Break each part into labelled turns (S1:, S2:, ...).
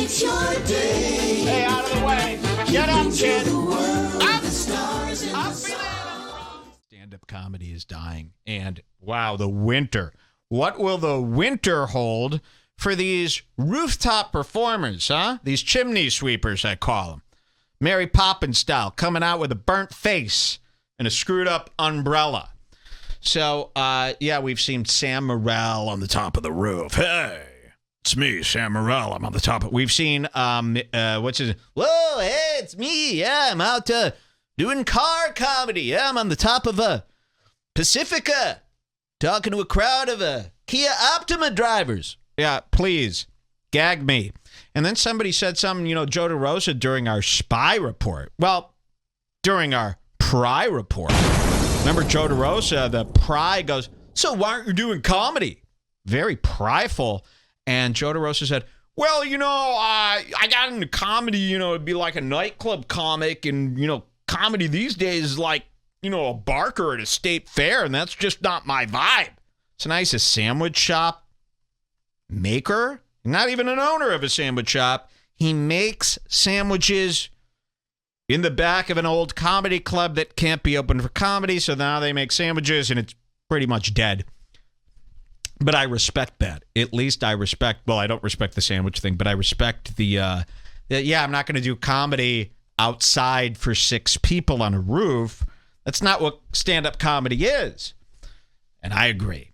S1: makes your day.
S2: Hey, out of the way. Get up, kid. Stand-up comedy is dying. And, wow, the winter. What will the winter hold for these rooftop performers, huh? These chimney sweepers, I call them. Mary Poppins style, coming out with a burnt face and a screwed-up umbrella. So, yeah, we've seen Sam Morril on the top of the roof. Hey, it's me, Sam Morril. I'm on the top of... We've seen, what's his... Whoa, hey, it's me. Yeah, I'm out doing car comedy. Yeah, I'm on the top of a Pacifica talking to a crowd of Kia Optima drivers. Yeah, please, gag me. And then somebody said something, Joe DeRosa during our spy report. Well, during our Pry report. Remember Joe DeRosa, the Pry goes, so why aren't you doing comedy? Very pryful. And Joe DeRosa said, well, I got into comedy, it'd be like a nightclub comic. And, comedy these days is like, a barker at a state fair. And that's just not my vibe. So now he's a sandwich shop maker, not even an owner of a sandwich shop. He makes sandwiches in the back of an old comedy club that can't be open for comedy, so now they make sandwiches, and it's pretty much dead. But I respect that. At least I respect, well, I don't respect the sandwich thing, but I respect I'm not going to do comedy outside for 6 people on a roof. That's not what stand-up comedy is. And I agree.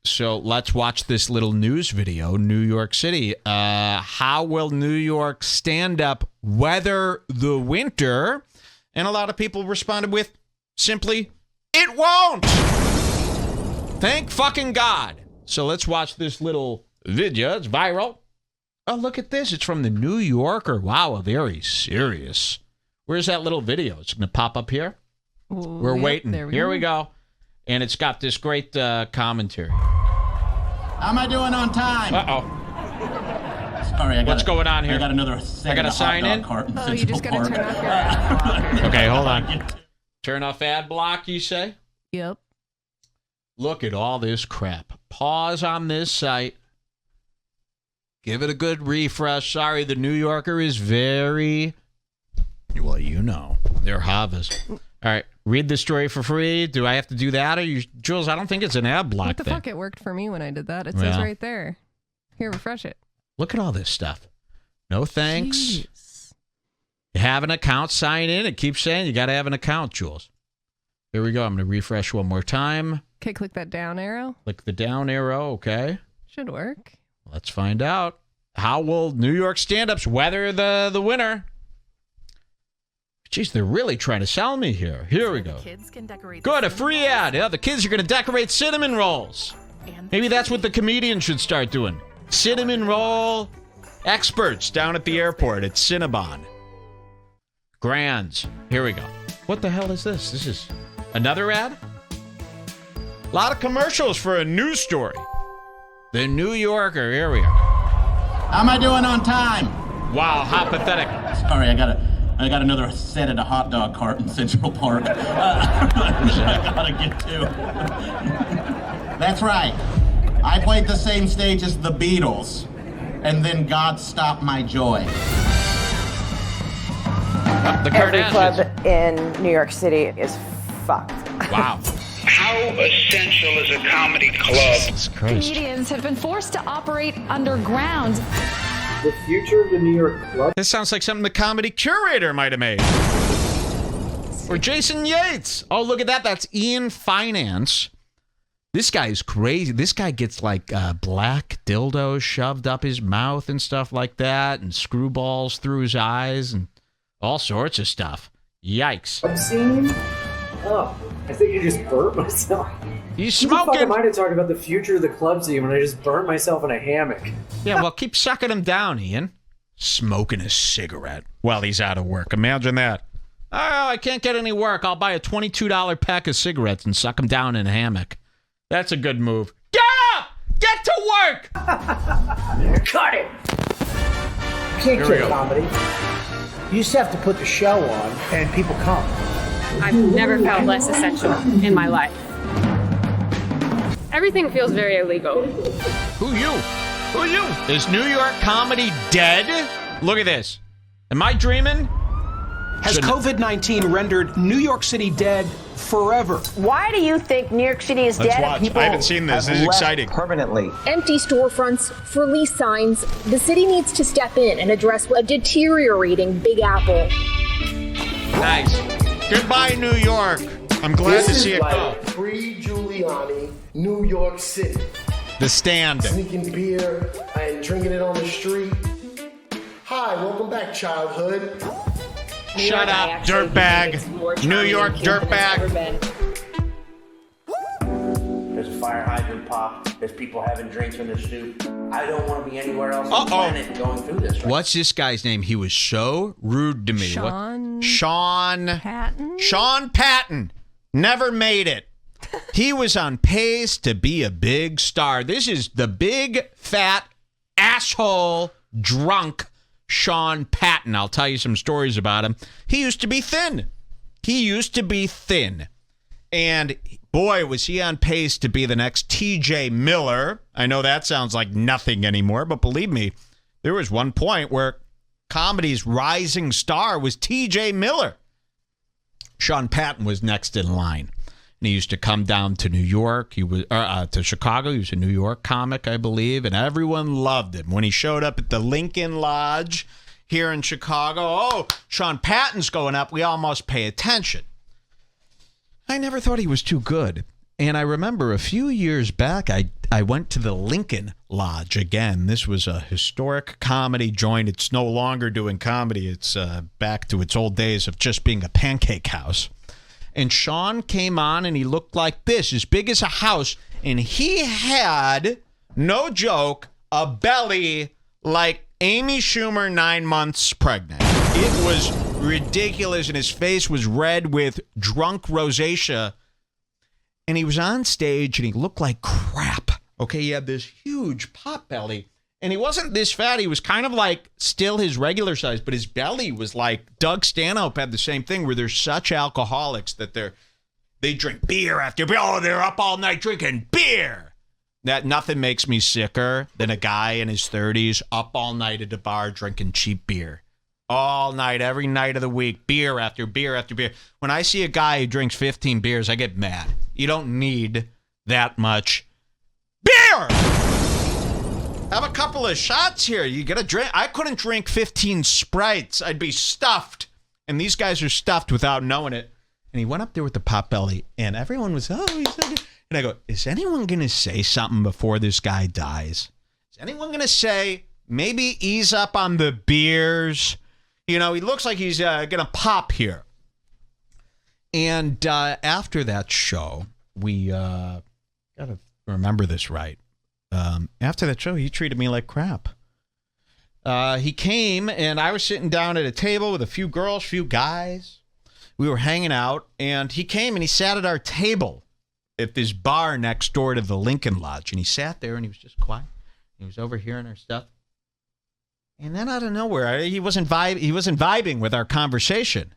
S2: So let's watch this little news video, New York City. How will New York stand-up weather the winter? And a lot of people responded with simply, it won't! Thank fucking God. So let's watch this little video. It's viral. Oh, look at this. It's from the New Yorker. Wow, very serious. Where's that little video? It's going to pop up here. We're waiting. Here we go. And it's got this great commentary.
S3: How am I doing on time?
S2: Uh-oh.
S3: Sorry,
S2: what's going on here?
S3: I got another set
S2: I got to sign in?
S4: Oh, you just got to turn off your ad blocker.
S2: Okay, hold on. Turn off ad block, you say?
S4: Yep.
S2: Look at all this crap. Pause on this site. Give it a good refresh. Sorry, the New Yorker is very... Well, they're Havas. All right, read the story for free. Do I have to do that? Jules, I don't think it's an ad block
S4: What the
S2: thing.
S4: fuck? It worked for me when I did that. It says right there. Here, refresh it.
S2: Look at all this stuff. No thanks.
S4: Jeez.
S2: You have an account, sign in. It keeps saying you got to have an account, Jules. Here we go. I'm going to refresh one more time.
S4: Okay, click that down arrow.
S2: Click the down arrow, okay.
S4: Should work.
S2: Let's find out. How will New York stand-ups weather the winter? Jeez, they're really trying to sell me here. Here we go. Good, a free ad. Yeah, the kids are going to decorate cinnamon rolls. Maybe that's what the comedians should start doing. Cinnamon roll experts down at the airport at Cinnabon. Grands. Here we go. What the hell is this? This is another ad? A lot of commercials for a news story. The New Yorker. Here we are.
S3: How am I doing on time?
S2: Wow, how pathetic.
S3: Sorry, I got another set at a hot dog cart in Central Park. I gotta get to. That's right. I played the same stage as the Beatles, and then God stopped my joy.
S2: The
S5: Every
S2: Kardashians.
S5: club in New York City is fucked.
S2: Wow.
S6: How essential is a comedy club?
S2: Jesus Christ.
S7: Comedians have been forced to operate underground.
S8: The future of the New York club.
S2: This sounds like something the comedy curator might have made. Or Jason Yates. Oh, look at that. That's Ian Finance. This guy is crazy. This guy gets like black dildos shoved up his mouth and stuff like that, and screwballs through his eyes and all sorts of stuff. Yikes.
S8: Obscene? Oh, I think you just burnt myself.
S2: He's
S8: Who the fuck
S2: smoking.
S8: am I to talk about the future of the club scene when I just burnt myself in a hammock?
S2: Yeah, well, keep sucking him down, Ian. Smoking a cigarette while he's out of work. Imagine that. Oh, I can't get any work. I'll buy a $22 pack of cigarettes and suck him down in a hammock. That's a good move. Get up! Get to work!
S8: Cut it!
S9: You can't kill comedy. You just have to put the show on and people come.
S10: I've never felt less essential in my life. Everything feels very illegal.
S2: Who you? Who are you? Is New York comedy dead? Look at this. Am I dreaming?
S1: Has COVID-19 rendered New York City dead forever?
S5: Why do you think New York City is
S2: Let's
S5: dead?
S2: watch. I haven't seen this. This is exciting.
S11: Permanently.
S12: Empty storefronts, for lease signs. The city needs to step in and address a deteriorating Big Apple.
S2: Nice. Goodbye, New York. I'm glad to see it go.
S13: Pre-Giuliani, New York City.
S2: The Stand.
S13: Sneaking beer and drinking it on the street. Hi, welcome back, childhood.
S2: Shut up, dirtbag. New York dirtbag.
S9: There's a fire hydrant pop. There's people having drinks on their stoop. I don't want to be anywhere else on the planet going through this. Right?
S2: What's this guy's name? He was so rude to me.
S4: Sean
S2: Patton. Sean Patton never made it. He was on pace to be a big star. This is the big, fat, asshole, drunk Sean Patton. I'll tell you some stories about him. He used to be thin. And boy, was he on pace to be the next TJ Miller. I know that sounds like nothing anymore, but believe me, there was one point where comedy's rising star was TJ Miller. Sean Patton was next in line. And he used to come down to New York. He was to Chicago. He was a New York comic, I believe, and everyone loved him. When he showed up at the Lincoln Lodge here in Chicago, oh, Sean Patton's going up. We all must pay attention. I never thought he was too good. And I remember a few years back, I went to the Lincoln Lodge again. This was a historic comedy joint. It's no longer doing comedy. It's back to its old days of just being a pancake house. And Sean came on, and he looked like this, as big as a house. And he had, no joke, a belly like Amy Schumer 9 months pregnant. It was ridiculous, and his face was red with drunk rosacea. And he was on stage, and he looked like crap. Okay, he had this huge pot belly. And he wasn't this fat. He was kind of like still his regular size, but his belly was like Doug Stanhope had the same thing where they're such alcoholics that they drink beer after beer. Oh, they're up all night drinking beer. That nothing makes me sicker than a guy in his 30s up all night at a bar drinking cheap beer. All night, every night of the week, beer after beer after beer. When I see a guy who drinks 15 beers, I get mad. You don't need that much beer. Have a couple of shots here. You get a drink. I couldn't drink 15 Sprites. I'd be stuffed. And these guys are stuffed without knowing it. And he went up there with the pot belly, and everyone was, oh, he's so good. And I go, is anyone going to say something before this guy dies? Is anyone going to say, maybe ease up on the beers? You know, he looks like he's going to pop here. And after that show, we got to remember this right. After that show, he treated me like crap. He came, and I was sitting down at a table with a few girls, few guys. We were hanging out, and he came and he sat at our table at this bar next door to the Lincoln Lodge. And he sat there, and he was just quiet. He was overhearing our stuff. And then out of nowhere, he wasn't vibing with our conversation.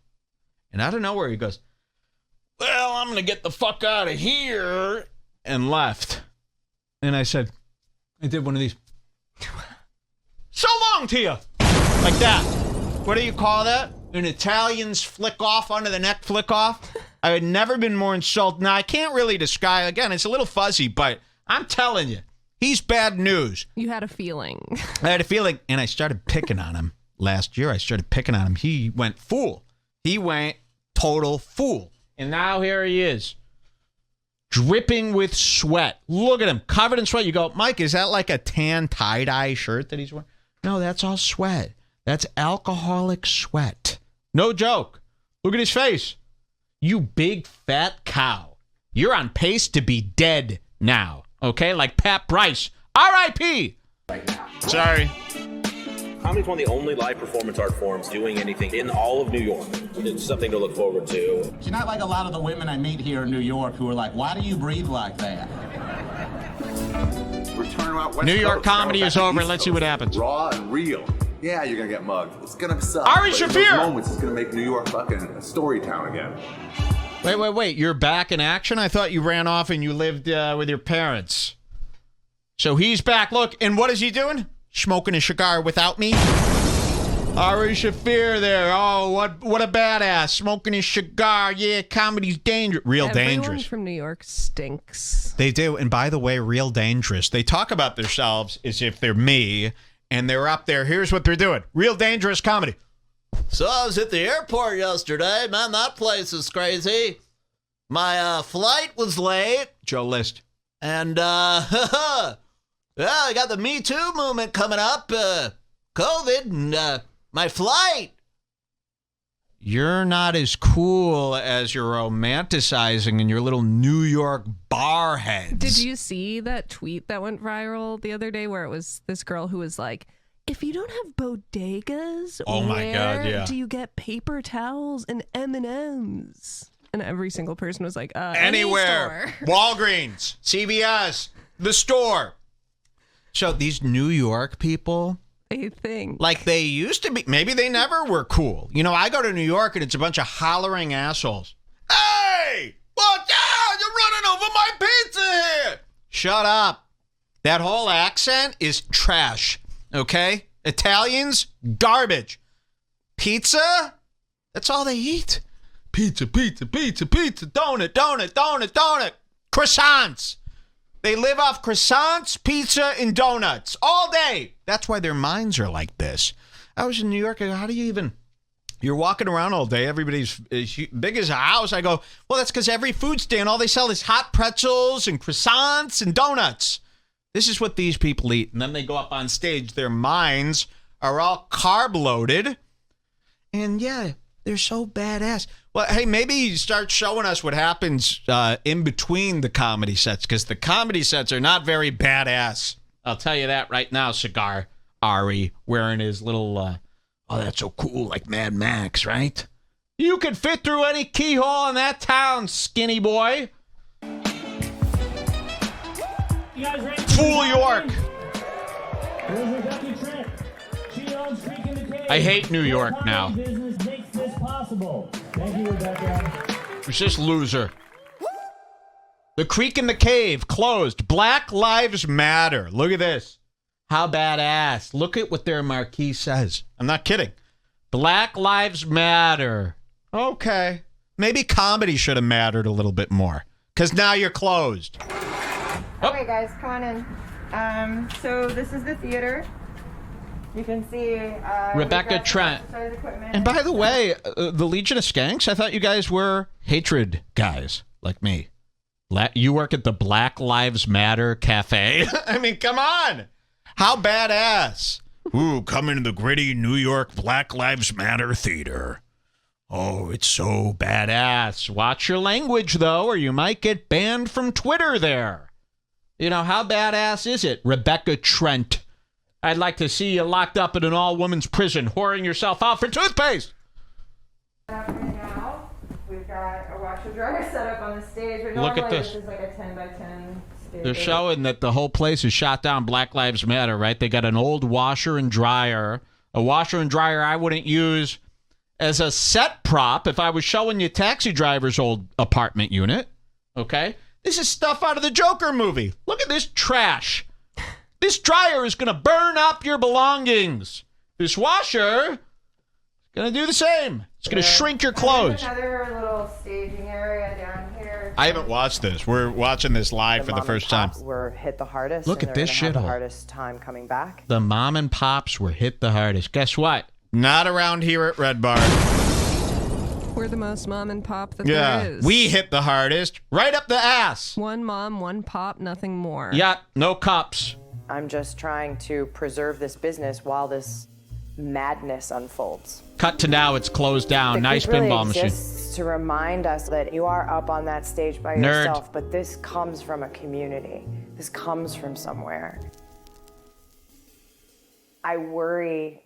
S2: And out of nowhere, he goes, well, I'm going to get the fuck out of here, and left. And I said, I did one of these. So long to you. Like that. What do you call that? An Italian's flick off under the neck flick off? I had never been more insulted. Now, I can't really describe. Again, it's a little fuzzy, but I'm telling you, he's bad news.
S4: You had a feeling.
S2: I had a feeling, and I started picking on him last year. I started picking on him. He went fool. He went total fool. And now here he is. Dripping with sweat. Look at him, covered in sweat. You go, Mike, is that like a tan tie-dye shirt that he's wearing? No, that's all sweat. That's alcoholic sweat. No joke. Look at his face. You big fat cow. You're on pace to be dead now. Okay? Like Pat Bryce. R.I.P. Sorry.
S14: Comedy's one of the only live performance art forms doing anything in all of New York. It's something to look forward to.
S3: You're not like a lot of the women I meet here in New York who are like, why do you breathe like that?
S2: New York comedy is over. Let's see what happens.
S15: Raw and real. Yeah, you're gonna get mugged. It's gonna suck.
S2: Ari
S15: but in
S2: Shaffir!
S15: those moments, it's gonna make New York fucking a story town again.
S2: Wait. You're back in action? I thought you ran off and you lived with your parents. So he's back. Look, and what is he doing? Smoking a cigar without me? Ari Shaffir there. Oh, what a badass. Smoking his cigar. Yeah, comedy's dangerous. Real dangerous.
S4: Everyone from New York stinks.
S2: They do. And by the way, real dangerous. They talk about themselves as if they're me, and they're up there. Here's what they're doing. Real dangerous comedy.
S11: So I was at the airport yesterday. Man, that place is crazy. My flight was late.
S2: Joe List.
S11: And, yeah, I got the Me Too movement coming up. COVID and my flight.
S2: You're not as cool as you're romanticizing in your little New York bar heads.
S4: Did you see that tweet that went viral the other day where it was this girl who was like, if you don't have bodegas,
S2: oh my God, yeah.
S4: do you get paper towels and M&Ms? And every single person was like,
S2: anywhere. Walgreens, CVS, the store. So these New York people,
S4: they think
S2: like they used to be. Maybe they never were cool. You know, I go to New York and it's a bunch of hollering assholes. Hey, watch out! You're running over my pizza here. Shut up. That whole accent is trash. Okay? Italians, garbage. Pizza? That's all they eat. Pizza, pizza, pizza, pizza, donut, donut, donut, donut. Croissants. They live off croissants, pizza, and donuts all day. That's why their minds are like this. I was in New York. I go, how do you even... You're walking around all day. Everybody's as big as a house. I go, well, that's because every food stand, all they sell is hot pretzels and croissants and donuts. This is what these people eat. And then they go up on stage. Their minds are all carb loaded. And yeah, they're so badass. Well, hey, maybe you start showing us what happens in between the comedy sets, because the comedy sets are not very badass. I'll tell you that right now, Cigar Ari, wearing his little, oh, that's so cool, like Mad Max, right? You could fit through any keyhole in that town, skinny boy. Fool York. I hate New York now. Who's this loser? The Creek in the Cave closed. Black Lives Matter. Look at this. How badass. Look at what their marquee says. I'm not kidding. Black Lives Matter. Okay. Maybe comedy should have mattered a little bit more, because now you're closed.
S16: Okay, guys, come on in. So this is the theater. You can see
S2: Rebecca Trent. And by the way, the Legion of Skanks, I thought you guys were hatred guys like me. You work at the Black Lives Matter Cafe. I mean, come on. How badass. Ooh, come into the gritty New York Black Lives Matter theater. Oh, it's so badass. Watch your language, though, or you might get banned from Twitter there. You know, how badass is it, Rebecca Trent? I'd like to see you locked up in an all-women's prison, whoring yourself out for toothpaste.
S16: Right now, we've got a washer dryer set up on the stage. But
S2: look at this.
S16: This is like a 10 by 10 stage.
S2: They're showing that the whole place is shot down Black Lives Matter, right? They got an old washer and dryer. A washer and dryer I wouldn't use as a set prop if I was showing you Taxi Driver's old apartment unit. Okay? This is stuff out of the Joker movie. Look at this trash. This dryer is going to burn up your belongings. This washer is going to do the same. It's going to shrink your clothes.
S16: Another little staging area down here.
S2: I haven't watched this. We're watching this live for the first time.
S17: Were hit the hardest.
S2: Look at this shithole.
S17: The hardest time coming back.
S2: The mom and pops were hit the hardest. Guess what? Not around here at Redbar.
S4: We're the most mom and pop that there is.
S2: We hit the hardest. Right up the ass.
S4: One mom, one pop, nothing more.
S2: Yeah, no cups.
S17: I'm just trying to preserve this business while this madness unfolds.
S2: Cut to now, it's closed down. Nice pinball machine.
S17: To remind us that you are up on that stage by yourself, but this comes from a community. This comes from somewhere. I worry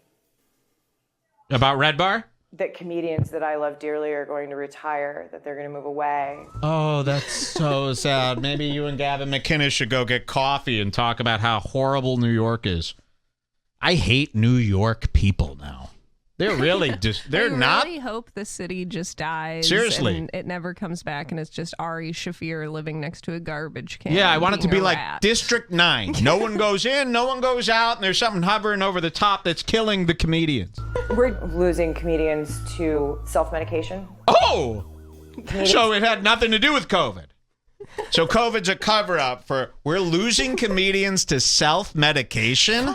S2: about Redbar?
S17: That comedians that I love dearly are going to retire, that they're going to move away.
S2: Oh, that's so sad. Maybe you and Gavin McInnes should go get coffee and talk about how horrible New York is. I hate New York people now. They're really just, they're
S4: I
S2: not.
S4: really hope the city just dies.
S2: Seriously.
S4: And it never comes back and it's just Ari Shafir living next to a garbage can.
S2: Yeah, I want it to
S4: being
S2: be
S4: a
S2: like
S4: rat.
S2: District 9. No one goes in, no one goes out, and there's something hovering over the top that's killing the comedians.
S17: We're losing comedians to self-medication.
S2: Oh! So it had nothing to do with COVID. So COVID's a cover-up for we're losing comedians to self-medication.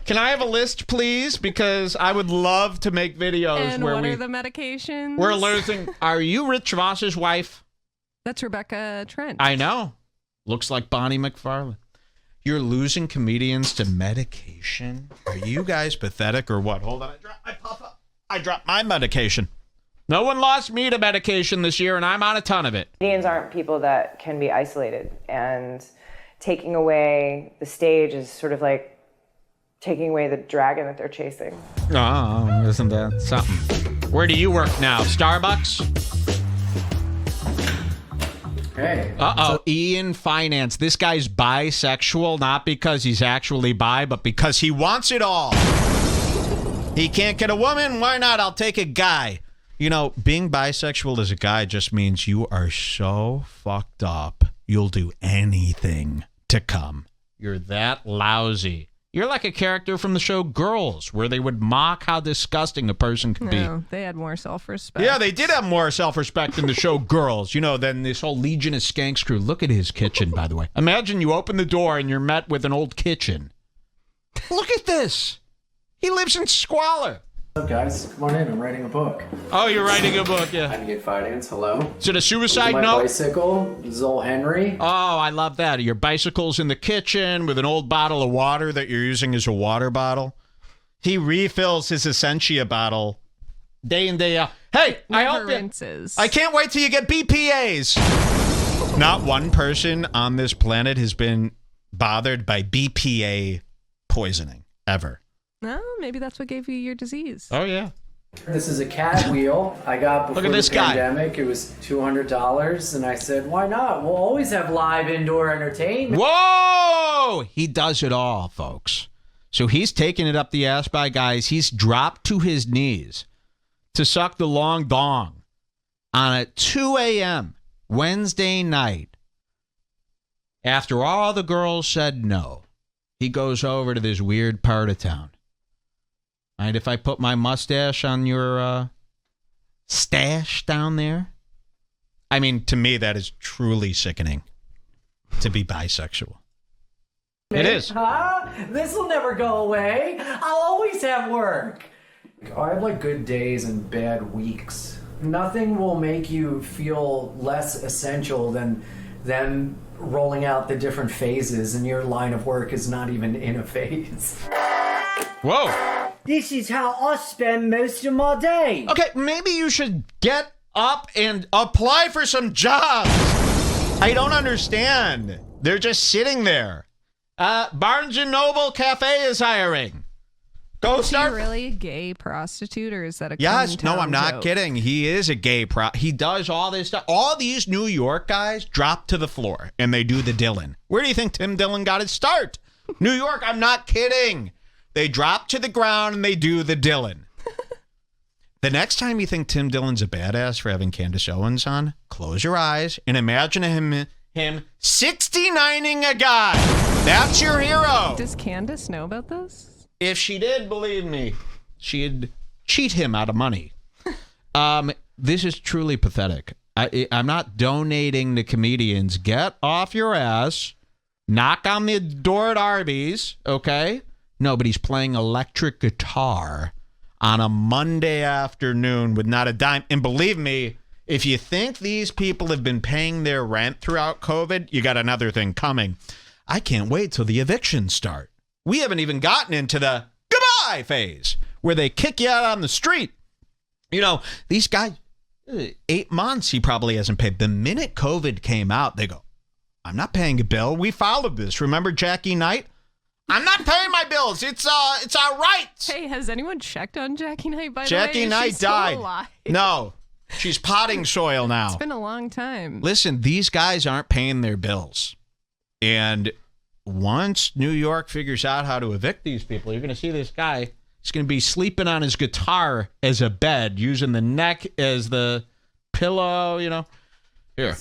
S2: Can I have a list, please? Because I would love to make videos
S4: And
S2: where
S4: what are the medications?
S2: we're losing. Are you Rich Voss's wife?
S4: That's Rebecca Trent.
S2: I know. Looks like Bonnie McFarlane. You're losing comedians to medication? Are you guys pathetic or what? Hold on. I dropped my medication. No one lost me to medication this year, and I'm on a ton of it.
S17: Comedians aren't people that can be isolated, and taking away the stage is sort of like taking away the dragon that they're chasing.
S2: Oh, isn't that something? Where do you work now? Starbucks?
S8: Hey.
S2: Uh-oh, Ian Finance. This guy's bisexual, not because he's actually bi, but because he wants it all. He can't get a woman? Why not? I'll take a guy. You know, being bisexual as a guy just means you are so fucked up, you'll do anything to come. You're that lousy. You're like a character from the show Girls, where they would mock how disgusting a person could be.
S4: No, they had more self-respect.
S2: Yeah, they did have more self-respect in the show Girls, you know, than this whole Legion of Skanks crew. Look at his kitchen, by the way. Imagine you open the door and you're met with an old kitchen. Look at this. He lives in squalor.
S8: What's up, guys? Come on in. I'm writing a book.
S2: Oh, you're writing a book, yeah.
S8: I can get finance. Hello.
S2: Is it a suicide
S8: my
S2: note?
S8: bicycle, Zol Henry.
S2: Oh, I love that. Your bicycle's in the kitchen with an old bottle of water that you're using as a water bottle. He refills his Essentia bottle day in, day out. Hey, I can't wait till you get BPAs. Not one person on this planet has been bothered by BPA poisoning, ever.
S4: No, maybe that's what gave you your disease.
S2: Oh, yeah.
S8: This is a cat wheel I got before
S2: Look at this
S8: the
S2: guy.
S8: pandemic. It was $200, and I said, why not? We'll always have live indoor entertainment.
S2: Whoa! He does it all, folks. So he's taking it up the ass by guys. He's dropped to his knees to suck the long dong on a 2 a.m. Wednesday night. After all the girls said no, he goes over to this weird part of town. Mind if I put my mustache on your stash down there? I mean, to me, that is truly sickening to be bisexual. It is.
S8: Huh? This will never go away. I'll always have work. I have like good days and bad weeks. Nothing will make you feel less essential than them rolling out the different phases, and your line of work is not even in a phase.
S2: Whoa.
S18: This is how I spend most of my day.
S2: Okay, maybe you should get up and apply for some jobs. I don't understand. They're just sitting there. Barnes & Noble Cafe is hiring. Go start.
S4: Is he really a gay prostitute, or is that a
S2: Yes, no, I'm not
S4: joke?
S2: kidding. He is a gay He does all this stuff. All these New York guys drop to the floor, and they do the Dillon. Where do you think Tim Dillon got his start? New York, I'm not kidding. They drop to the ground, and they do the Dillon. The next time you think Tim Dillon's a badass for having Candace Owens on, close your eyes and imagine him 69ing a guy. That's your hero.
S4: Does Candace know about this?
S2: If she did, believe me, she'd cheat him out of money. This is truly pathetic. I'm not donating to comedians. Get off your ass. Knock on the door at Arby's, okay? No, but he's playing electric guitar on a Monday afternoon with not a dime. And believe me, if you think these people have been paying their rent throughout COVID, you got another thing coming. I can't wait till the evictions start. We haven't even gotten into the goodbye phase where they kick you out on the street. You know, these guys, 8 months he probably hasn't paid. The minute COVID came out, they go, I'm not paying a bill. We followed this. Remember Jackie Knight? I'm not paying my bills. It's our right.
S4: Hey, has anyone checked on Jackie Knight, by
S2: Jackie
S4: the way? Is
S2: Knight
S4: she still
S2: died.
S4: alive?
S2: No, she's potting soil now.
S4: It's been a long time.
S2: Listen, these guys aren't paying their bills. And once New York figures out how to evict these people, you're going to see this guy. He's going to be sleeping on his guitar as a bed, using the neck as the pillow, you know. Here.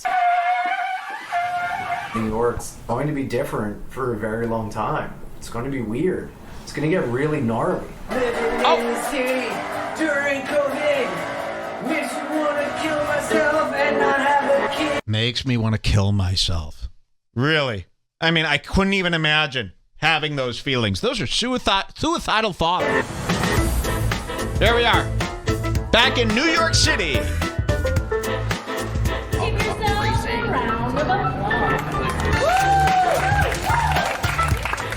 S8: New York's going to be different for a very long time. It's going to be weird. It's going to get really gnarly.
S18: Living in the city during COVID makes me want to kill myself and not have a kid.
S2: Makes me want to kill myself. Really? I mean, I couldn't even imagine having those feelings. Those are suicidal thoughts. There we are. Back in New York City.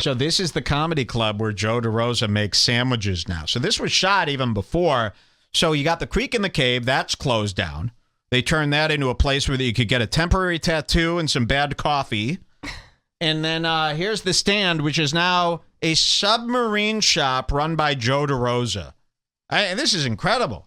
S2: So this is the comedy club where Joe DeRosa makes sandwiches now. So this was shot even before. So you got the Creek in the Cave. That's closed down. They turned that into a place where you could get a temporary tattoo and some bad coffee. And then here's the Stand, which is now a submarine shop run by Joe DeRosa. This is incredible.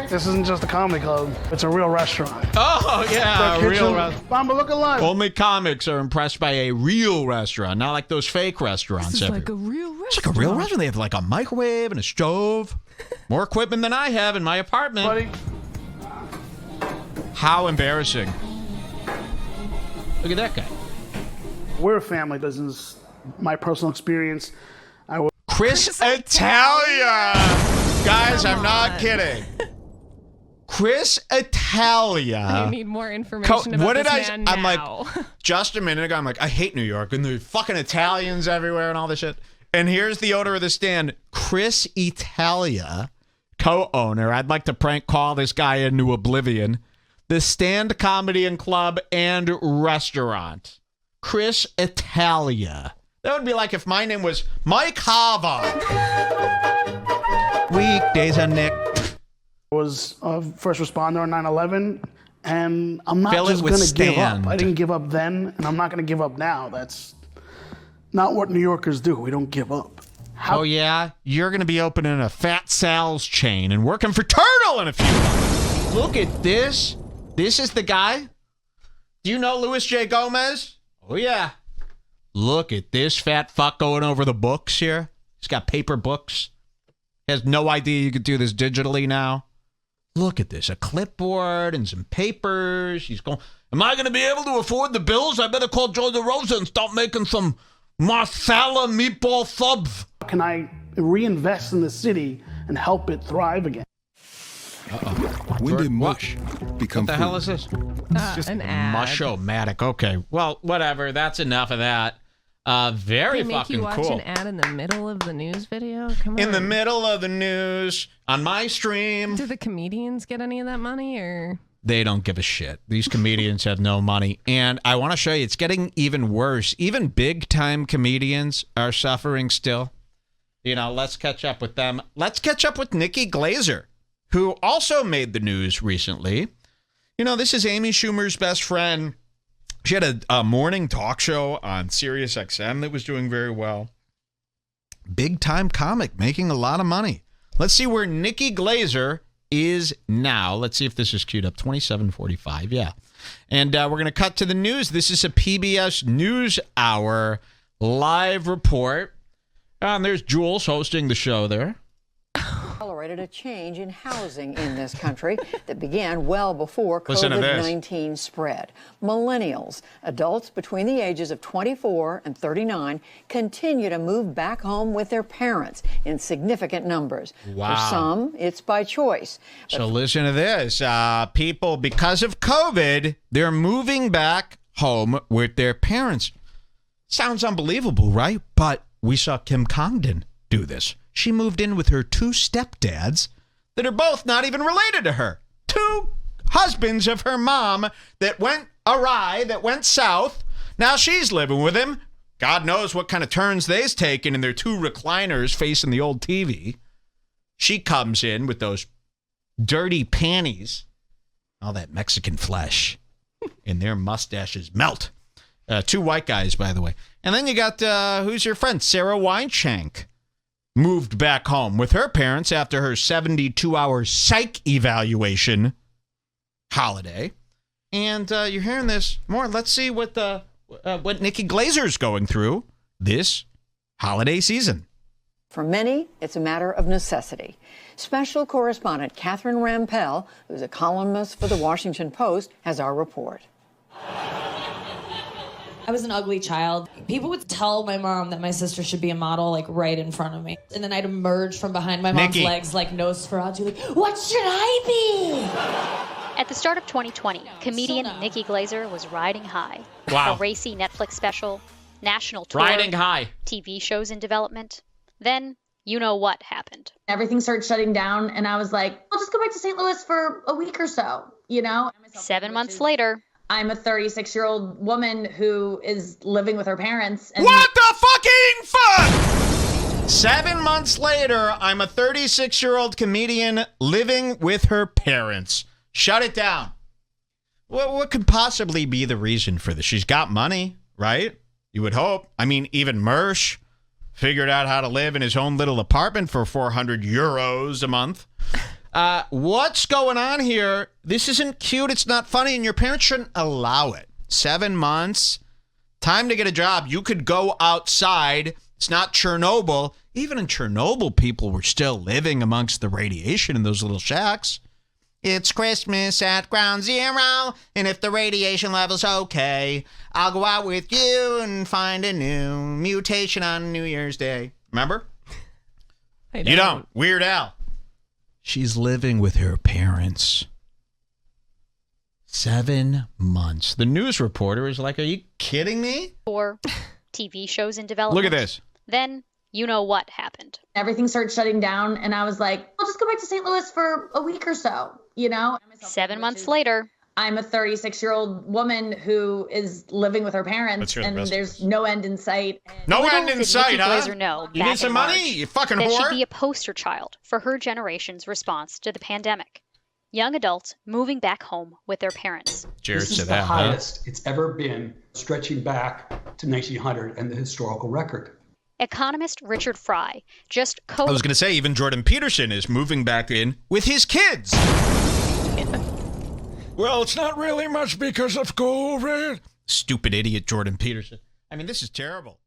S19: This isn't just a comedy club. It's a real restaurant.
S2: Oh, yeah, a real restaurant.
S19: Mama, look alive.
S2: Only comics are impressed by a real restaurant, not like those fake restaurants.
S4: This is like a real restaurant.
S2: It's like a real restaurant. They have like a microwave and a stove. More equipment than I have in my apartment.
S19: Buddy.
S2: How embarrassing. Look at that guy.
S19: We're a family business. My personal experience.
S2: Chris Italia. Guys, I'm not kidding. Chris Italia.
S4: I need more information about this man
S2: I'm
S4: now.
S2: like, just a minute ago, I'm like, I hate New York, and there's fucking Italians everywhere and all this shit. And here's the owner of the Stand, Chris Italia, co-owner. I'd like to prank call this guy into oblivion. The Stand Comedy and Club and Restaurant. Chris Italia. That would be like if my name was Mike Hava. Weekdays on Nick.
S19: Was a first responder on 9/11, and I'm not
S2: Fill
S19: just
S2: it with
S19: going to give
S2: Stand.
S19: up. I didn't give up then, and I'm not going to give up now. That's not what New Yorkers do. We don't give up.
S2: Oh, yeah? You're going to be opening a Fat Sal's chain and working for Turtle in a few months. Look at this. This is the guy. Do you know Louis J. Gomez? Oh, yeah. Look at this fat fuck going over the books here. He's got paper books. He has no idea you could do this digitally now. Look at this. A clipboard and some papers. He's going, am I going to be able to afford the bills? I better call Joe DeRosa and start making some marsala meatball subs.
S19: Can I reinvest in the city and help it thrive again?
S20: When did mush become
S2: What the hell is this?
S4: It's just an ad.
S2: Mushomatic. Okay. Well, whatever. That's enough of that. Very
S4: They make
S2: fucking
S4: you watch
S2: cool.
S4: an ad in the middle of the news video? Come on.
S2: In the middle of the news, on my stream.
S4: Do the comedians get any of that money, or?
S2: They don't give a shit. These comedians have no money. And I want to show you, it's getting even worse. Even big-time comedians are suffering still. You know, let's catch up with them. Let's catch up with Nikki Glazer, who also made the news recently. You know, this is Amy Schumer's best friend. She had a morning talk show on Sirius XM that was doing very well. Big-time comic, making a lot of money. Let's see where Nikki Glazer is now. Let's see if this is queued up. 27:45, yeah. And we're going to cut to the news. This is a PBS NewsHour live report. And there's Jules hosting the show there.
S21: Accelerated a change in housing in this country that began well before
S2: Listen to this.
S21: COVID-19 spread. Millennials, adults between the ages of 24 and 39, continue to move back home with their parents in significant numbers.
S2: Wow.
S21: For some, it's by choice.
S2: So listen to this. People, because of COVID, they're moving back home with their parents. Sounds unbelievable, right? But we saw Kim Congdon do this. She moved in with her two stepdads that are both not even related to her. Two husbands of her mom that went awry, that went south. Now she's living with him. God knows what kind of turns they's taken in their two recliners facing the old TV. She comes in with those dirty panties, all that Mexican flesh, and their mustaches melt. Two white guys, by the way. And then you got, who's your friend? Sarah Weinshank. Moved back home with her parents after her 72-hour psych evaluation holiday. And you're hearing this more. Let's see what Nikki Glazer's going through. This holiday season.
S21: For many, it's a matter of necessity. Special correspondent Catherine Rampell, who's a columnist for the Washington Post, has our report.
S6: I was an ugly child. People would tell my mom that my sister should be a model, like, right in front of me. And then I'd emerge from behind my mom's legs like Nosferatu, like, what should I be?
S22: At the start of 2020, comedian Nikki Glaser was riding high.
S2: Wow.
S22: A racy Netflix special, national tour,
S2: Riding high.
S22: TV shows in development. Then, you know what happened.
S6: Everything started shutting down, and I was like, I'll just go back to St. Louis for a week or so, you know?
S22: 7 months later,
S6: I'm a 36-year-old woman who is living with her parents. And
S2: What the fucking fuck? 7 months later, I'm a 36-year-old comedian living with her parents. Shut it down. What could possibly be the reason for this? She's got money, right? You would hope. I mean, even Mersh figured out how to live in his own little apartment for 400 euros a month. What's going on here? This isn't cute. It's not funny, and your parents shouldn't allow it. 7 months. Time to get a job. You could go outside. It's not Chernobyl. Even in Chernobyl, people were still living amongst the radiation in those little shacks. It's Christmas at Ground Zero, and if the radiation level's okay, I'll go out with you and find a new mutation on New Year's Day. Remember? You don't. Weird Al. She's living with her parents. 7 months. The news reporter is like, are you kidding me?
S22: Or TV shows in development.
S2: Look at this.
S22: Then, you know what happened.
S6: everything started shutting down, and I was like, I'll just go back to St. Louis for a week or so, you know?
S22: 7 months later,
S6: I'm a 36-year-old woman who is living with her parents, and there's no end in sight.
S2: No end in sight, huh?
S22: Glaser know
S2: You need some money, you fucking
S22: that
S2: whore?
S22: she'd be a poster child for her generation's response to the pandemic. Young adults moving back home with their parents.
S2: Cheers
S23: This is the highest it's ever been, stretching back to 1900 and the historical record.
S22: Economist Richard Fry just
S2: I was going to say, even Jordan Peterson is moving back in with his kids.
S20: Well, it's not really much because of COVID.
S2: Stupid idiot Jordan Peterson. I mean, this is terrible.